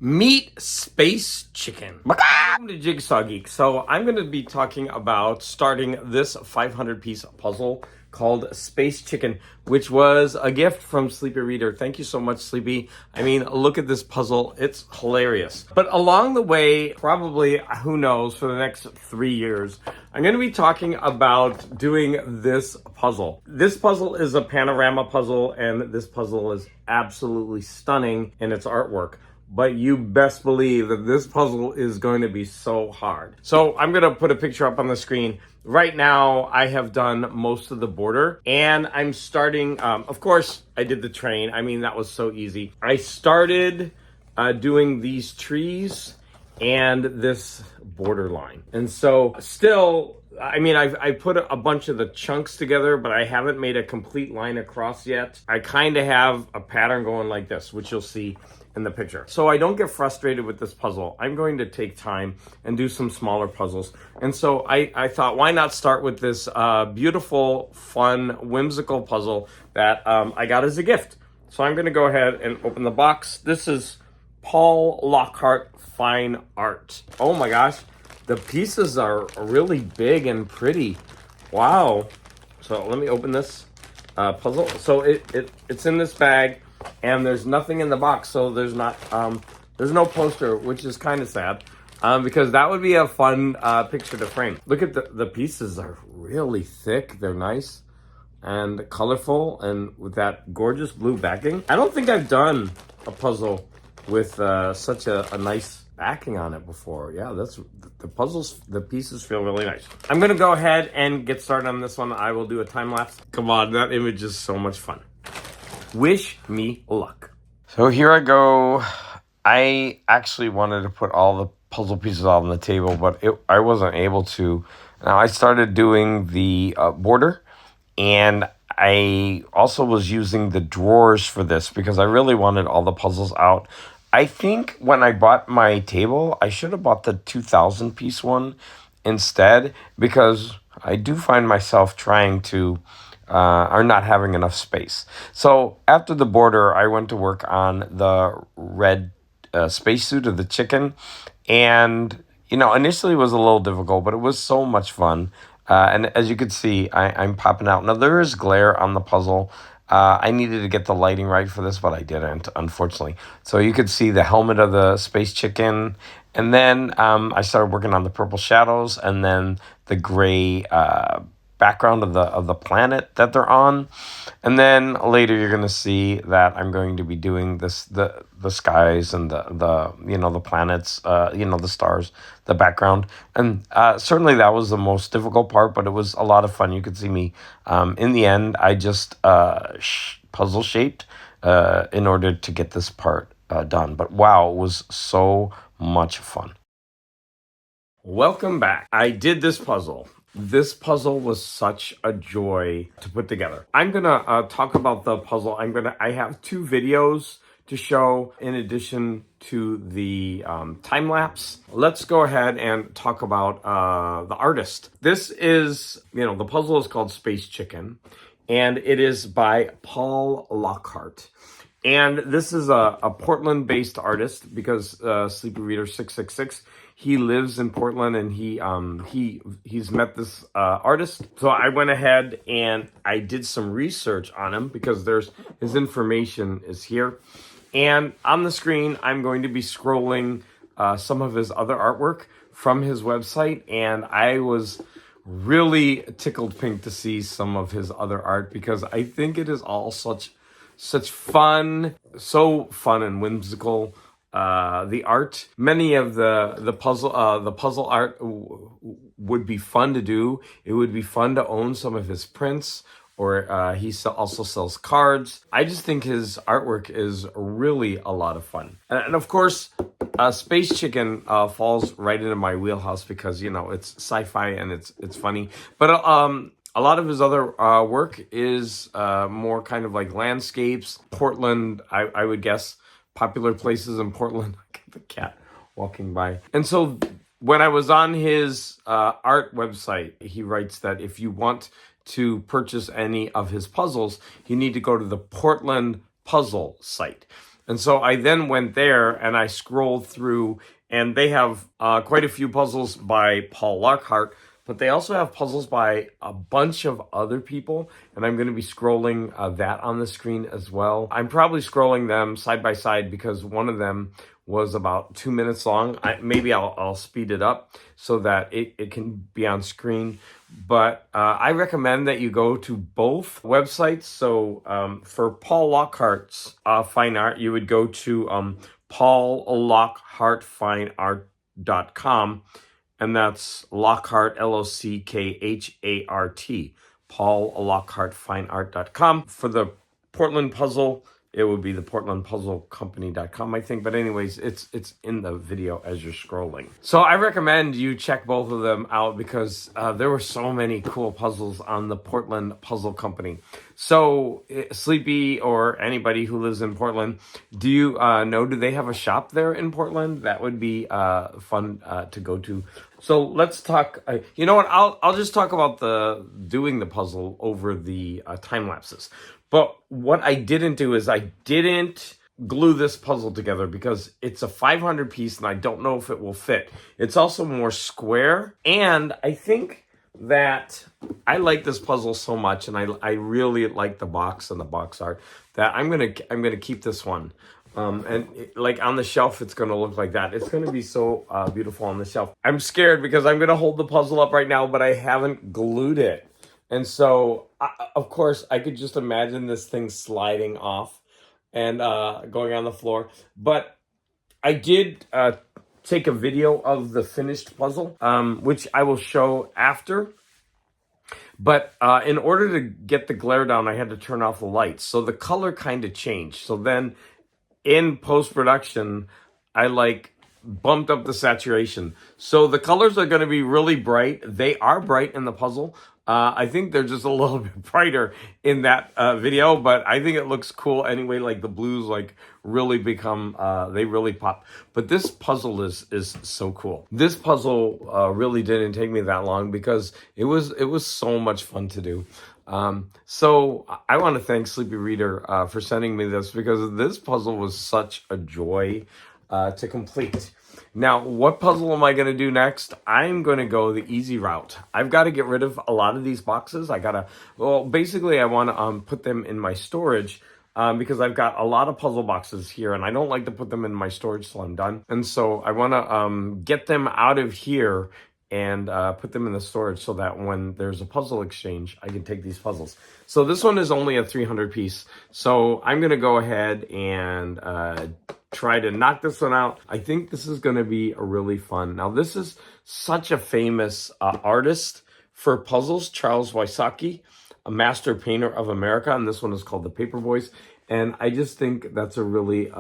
Meet Space Chicken. Welcome to Jigsaw Geek. So I'm going to be talking about starting this 500-piece puzzle called Space Chicken, which was a gift from Sleepy Reader. Thank you so much, Sleepy. I mean, look at this puzzle. It's hilarious. But along the way, probably, who knows, for the next 3 years, I'm going to be talking about doing this puzzle. This puzzle is a panorama puzzle, and this puzzle is absolutely stunning in its artwork. But you best believe that this puzzle is going to be so hard. So I'm going to put a picture up on the screen. Right now, I have done most of the border, and I'm starting, of course, I did the train. I mean, that was so easy. I started doing these trees and this border line. And so still, I mean, I put a bunch of the chunks together, but I haven't made a complete line across yet. I kind of have a pattern going like this, which you'll see in the picture. So I don't get frustrated with this puzzle. I'm going to take time and do some smaller puzzles. And so I thought, why not start with this beautiful, fun, whimsical puzzle that I got as a gift. So I'm gonna go ahead and open the box. This is Paul Lockhart Fine Art. Oh my gosh, the pieces are really big and pretty. Wow. So let me open this puzzle. So it's in this bag, and there's nothing in the box, so there's no poster, which is kind of sad, because that would be a fun picture to frame. Look at the pieces are really thick. They're nice and colorful, and with that gorgeous blue backing. I don't think I've done a puzzle with such a nice backing on it before. Yeah, that's the pieces feel really nice. I'm gonna go ahead and get started on this one. I will do a time lapse. Come on, that image is so much fun. Wish me luck. So here I go. I actually wanted to put all the puzzle pieces on the table, but I wasn't able to. Now I started doing the border, and I also was using the drawers for this because I really wanted all the puzzles out. I think when I bought my table, I should have bought the 2,000 piece one instead, because I do find myself trying to are not having enough space. So after the border, I went to work on the red spacesuit of the chicken. And, initially it was a little difficult, but it was so much fun. And as you can see, I'm popping out. Now, there is glare on the puzzle. I needed to get the lighting right for this, but I didn't, unfortunately. So you could see the helmet of the space chicken. And then I started working on the purple shadows, and then the gray background of the planet that they're on. And then later you're going to see that I'm going to be doing this the skies and the planets, the stars, the background. And certainly that was the most difficult part, but it was a lot of fun. You could see me in the end, I just puzzle shaped in order to get this part done. But wow, it was so much fun. Welcome back. I did this puzzle. This puzzle was such a joy to put together. I'm gonna talk about the puzzle. I have 2 videos to show in addition to the time lapse. Let's go ahead and talk about the artist. This is, the puzzle is called Space Chicken, and it is by Paul Lockhart. And this is a Portland-based artist, because Sleepy Reader 666, he lives in Portland, and he's met this artist. So I went ahead and I did some research on him, because his information is here. And on the screen, I'm going to be scrolling some of his other artwork from his website, and I was really tickled pink to see some of his other art, because I think it is all such fun, so fun and whimsical. The art, many of the puzzle art would be fun to do. It would be fun to own some of his prints, or he also sells cards. I just think his artwork is really a lot of fun. And of course, Space Chicken falls right into my wheelhouse, because it's sci-fi and it's funny. But a lot of his other work is more kind of like landscapes, Portland, I would guess, popular places in Portland. Look at the cat walking by. And so when I was on his art website, he writes that if you want to purchase any of his puzzles, you need to go to the Portland puzzle site. And so I then went there and I scrolled through, and they have quite a few puzzles by Paul Lockhart, but they also have puzzles by a bunch of other people, and I'm going to be scrolling that on the screen as well. I'm probably scrolling them side by side because one of them was about 2 minutes long. Maybe I'll speed it up so that it can be on screen. But I recommend that you go to both websites. So for Paul Lockhart's fine art, you would go to paullockhart.fineart.com, and that's Lockhart, Lockhart, paullockhart.fineart.com. For the Portland puzzle, it would be the portlandpuzzlecompany.com, I think. But anyways, it's in the video as you're scrolling. So I recommend you check both of them out because there were so many cool puzzles on the Portland Puzzle Company. So Sleepy or anybody who lives in Portland, do you know, do they have a shop there in Portland? That would be fun to go to. So let's talk, you know what, I'll just talk about doing the puzzle over the time lapses. But what I didn't do is I didn't glue this puzzle together because it's a 500 piece and I don't know if it will fit. It's also more square, and I think that I like this puzzle so much, and I really like the box and the box art, that I'm gonna keep this one. Like on the shelf, it's going to look like that. It's going to be so beautiful on the shelf. I'm scared because I'm going to hold the puzzle up right now, but I haven't glued it. And so, of course, I could just imagine this thing sliding off and going on the floor. But I did take a video of the finished puzzle, which I will show after. But in order to get the glare down, I had to turn off the lights. So the color kind of changed. So then in post-production, I bumped up the saturation. So the colors are going to be really bright. They are bright in the puzzle. I think they're just a little bit brighter in that video, but I think it looks cool anyway. Like the blues really become, they really pop. But this puzzle is so cool. This puzzle really didn't take me that long because it was so much fun to do. So I want to thank Sleepy Reader for sending me this, because this puzzle was such a joy to complete. Now, what puzzle am I going to do next? I'm going to go the easy route. I've got to get rid of a lot of these boxes. Basically I want to put them in my storage because I've got a lot of puzzle boxes here and I don't like to put them in my storage till I'm done. And so I want to get them out of here and put them in the storage so that when there's a puzzle exchange, I can take these puzzles. So this one is only a 300 piece. So I'm going to go ahead and try to knock this one out. I think this is going to be really fun. Now, this is such a famous artist for puzzles, Charles Wysocki, a master painter of America, and this one is called The Paper Boys. And I just think that's a really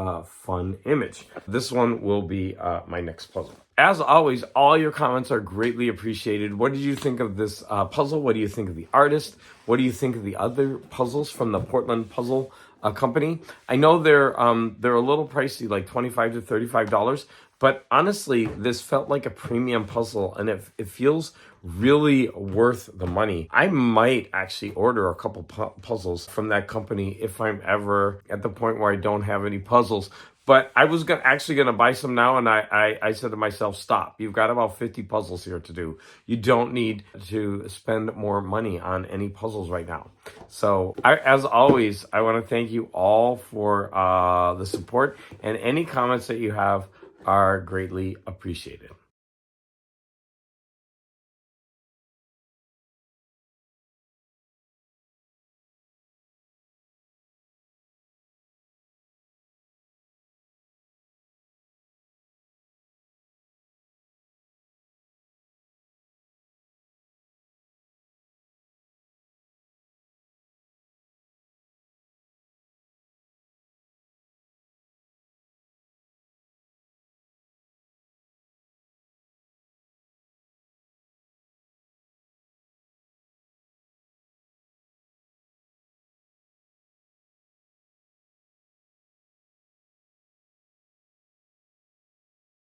fun image. This one will be my next puzzle. As always, all your comments are greatly appreciated. What did you think of this puzzle? What do you think of the artist? What do you think of the other puzzles from the Portland Puzzle Company? I know they're a little pricey, like $25 to $35, but honestly, this felt like a premium puzzle, and it feels really worth the money. I might actually order a couple puzzles from that company if I'm ever at the point where I don't have any puzzles. But I was actually going to buy some now, and I said to myself, stop. You've got about 50 puzzles here to do. You don't need to spend more money on any puzzles right now. So, as always, I want to thank you all for the support, and any comments that you have are greatly appreciated.